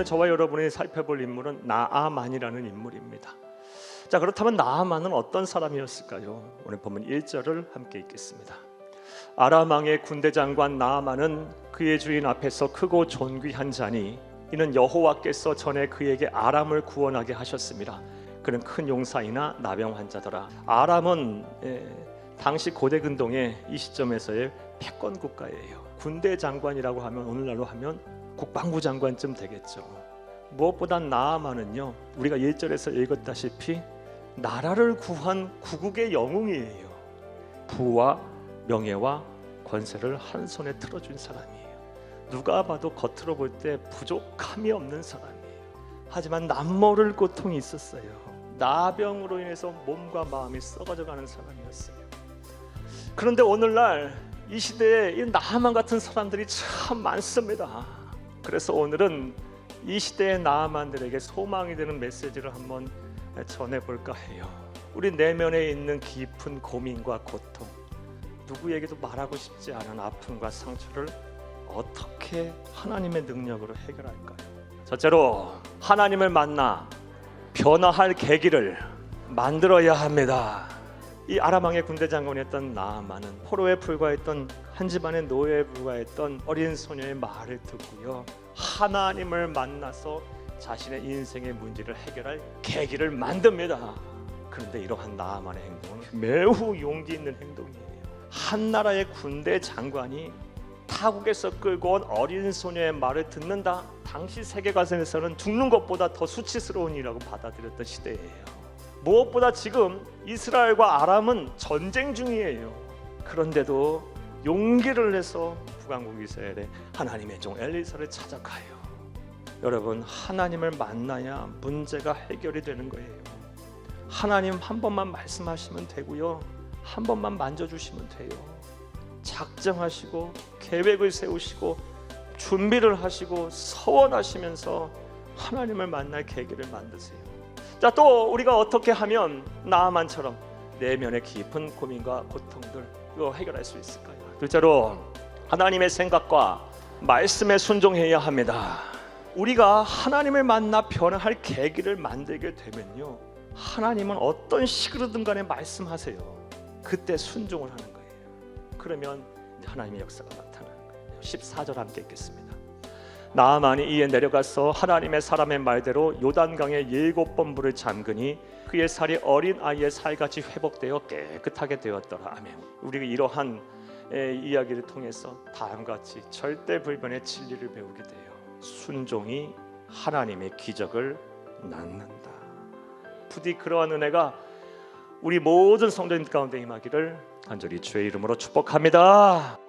저와 여러분이 살펴볼 인물은 나아만이라는 인물입니다. 자, 그렇다면 나아만은 어떤 사람이었을까요? 오늘 본문 1절을 함께 읽겠습니다. 아람 왕의 군대 장관 나아만은 그의 주인 앞에서 크고 존귀한 자니 이는 여호와께서 전에 그에게 아람을 구원하게 하셨습니다. 그는 큰 용사이나 나병 환자더라. 아람은 당시 고대 근동의 이 시점에서의 패권 국가예요. 군대 장관이라고 하면 오늘날로 하면 국방부 장관쯤 되겠죠. 무엇보다 나아만은요, 우리가 1절에서 읽었다시피 나라를 구한 구국의 영웅이에요. 부와 명예와 권세를 한 손에 틀어준 사람이에요. 누가 봐도 겉으로 볼 때 부족함이 없는 사람이에요. 하지만 남모를 고통이 있었어요. 나병으로 인해서 몸과 마음이 썩어져가는 사람이었어요. 그런데 오늘날 이 시대에 이 나아만 같은 사람들이 참 많습니다. 그래서 오늘은 이 시대의 나아만들에게 소망이 되는 메시지를 한번 전해볼까 해요. 우리 내면에 있는 깊은 고민과 고통, 누구에게도 말하고 싶지 않은 아픔과 상처를 어떻게 하나님의 능력으로 해결할까요? 첫째로 하나님을 만나 변화할 계기를 만들어야 합니다. 이 아람 왕의 군대 장관이었던 나아만은 포로에 불과했던 한 집안의 노예에 불과했던 어린 소녀의 말을 듣고요, 하나님을 만나서 자신의 인생의 문제를 해결할 계기를 만듭니다. 그런데 이러한 나아만의 행동은 매우 용기 있는 행동이에요. 한 나라의 군대 장관이 타국에서 끌고 온 어린 소녀의 말을 듣는다? 당시 세계관에서는 죽는 것보다 더 수치스러운 일이라고 받아들였던 시대예요. 무엇보다 지금 이스라엘과 아람은 전쟁 중이에요. 그런데도 용기를 내서 북왕국 이스라엘에 하나님의 종 엘리사를 찾아가요. 여러분, 하나님을 만나야 문제가 해결이 되는 거예요. 하나님 한 번만 말씀하시면 되고요, 한 번만 만져주시면 돼요. 작정하시고 계획을 세우시고 준비를 하시고 서원하시면서 하나님을 만날 계기를 만드세요. 자, 또 우리가 어떻게 하면 나아만처럼 내면의 깊은 고민과 고통들 이거 해결할 수 있을까요? 둘째로 하나님의 생각과 말씀에 순종해야 합니다. 우리가 하나님을 만나 변화할 계기를 만들게 되면요, 하나님은 어떤 식으로든 간에 말씀하세요. 그때 순종을 하는 거예요. 그러면 이제 하나님의 역사가 나타나는 거예요. 14절 함께 읽겠습니다. 나아만이 이에 내려가서 하나님의 사람의 말대로 요단강에 7번 물을 잠그니 그의 살이 어린 아이의 살같이 회복되어 깨끗하게 되었더라. 아멘. 우리가 이러한 이야기를 통해서 다음과 같이 절대불변의 진리를 배우게 돼요. 순종이 하나님의 기적을 낳는다. 부디 그러한 은혜가 우리 모든 성도님 가운데 임하기를 간절히 주의 이름으로 축복합니다.